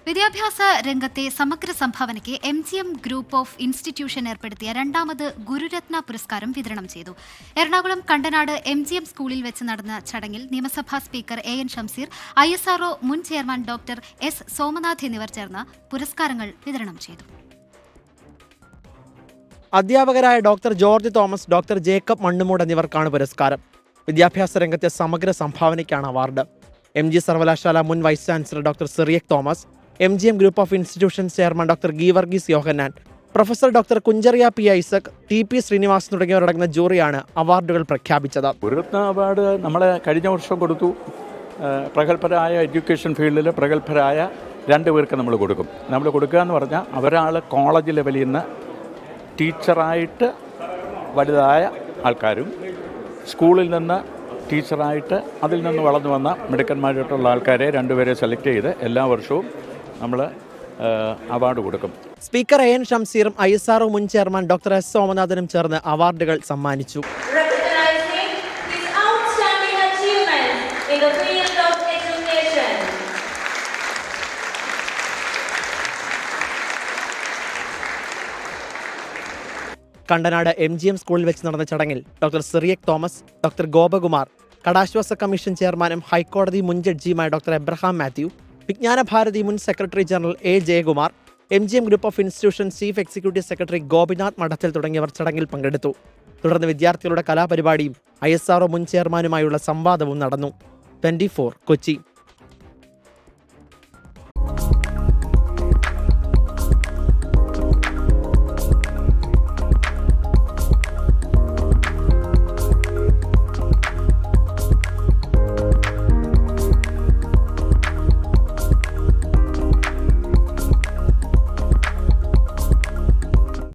വിദ്യാഭ്യാസ രംഗത്തെ സമഗ്ര സംഭാവനയ്ക്ക് MGM ഗ്രൂപ്പ് ഓഫ് ഇൻസ്റ്റിറ്റ്യൂഷൻ ഏർപ്പെടുത്തിയ രണ്ടാമത് ഗുരുരത്ന പുരസ്കാരം വിതരണം ചെയ്തു. എറണാകുളം കണ്ടനാട് MGM സ്കൂളിൽ വെച്ച് നടന്ന ചടങ്ങിൽ നിയമസഭാ സ്പീക്കർ AN ഷംസീർ, ISRO മുൻ ചെയർമാൻ ഡോക്ടർ S സോമനാഥ് എന്നിവർ ചേർന്ന് പുരസ്കാരങ്ങൾ വിതരണം ചെയ്തു. അധ്യാപകരായ ഡോക്ടർ ജോർജ് തോമസ്, ഡോക്ടർ ജേക്കബ് മണ്ണുമൂട് എന്നിവർക്കാണ് പുരസ്കാരം. വിദ്യാഭ്യാസ രംഗത്തെ സമഗ്ര സംഭാവനയ്ക്കാണ് അവാർഡ്. MG സർവകലാശാല മുൻ vice chancellor doctor Cyriac Thomas, MGM group of institutions chairman doctor Geevarghese Yohannan, professor doctor Kuncheria P. Isaac, TP Srinivas തുടങ്ങിയവരടങ്ങുന്ന ജൂറിയാണ് അവാർഡുകൾ പ്രഖ്യാപിച്ചത്. ഗുരുരത്ന അവാർഡ് നമ്മളെ കഴിഞ്ഞ വർഷം കൊടുത്തു. പ്രഗത്ഭരായ എഡ്യൂക്കേഷൻ ഫീൽഡിൽ പ്രഗത്ഭരായ 2 പേർക്ക് നമ്മൾ കൊടുക്കും. നമ്മൾ കൊടുക്കുക എന്ന് പറഞ്ഞാൽ ഒരാൾ കോളേജ് ലെവലിൽ നിന്ന് ടീച്ചറായിട്ട് വലുതായ ആൾക്കാരും, സ്കൂളിൽ നിന്ന് ടീച്ചറായിട്ട് അതിൽ നിന്ന് വളർന്നു വന്ന മിടുക്കന്മാരായിട്ടുള്ള ആൾക്കാരെ 2 പേരെ സെലക്ട് ചെയ്ത് എല്ലാ വർഷവും നമ്മൾ അവാർഡ് കൊടുക്കും. സ്പീക്കർ AN ഷംസീറും ISRO മുൻ ചെയർമാൻ ഡോക്ടർ S സോമനാഥനും ചേർന്ന് അവാർഡുകൾ സമ്മാനിച്ചു. കണ്ടനാട് MGM സ്കൂളിൽ വെച്ച് നടന്ന ചടങ്ങിൽ ഡോക്ടർ സിറിയക് തോമസ്, ഡോക്ടർ ഗോപകുമാർ, കടാശ്വാസ കമ്മീഷൻ ചെയർമാനും ഹൈക്കോടതി മുൻ ജഡ്ജിയുമായ ഡോക്ടർ എബ്രഹാം മാത്യു, വിജ്ഞാന ഭാരതി മുൻ secretary general A. Jayakumar, MGM group of institution chief executive secretary Gopinath മഠത്തിൽ തുടങ്ങിയവർ ചടങ്ങിൽ പങ്കെടുത്തു. തുടർന്ന് വിദ്യാർത്ഥികളുടെ കലാപരിപാടിയും ISRO മുൻ ചെയർമാനുമായുള്ള സംവാദവും നടന്നു. 24 കൊച്ചി.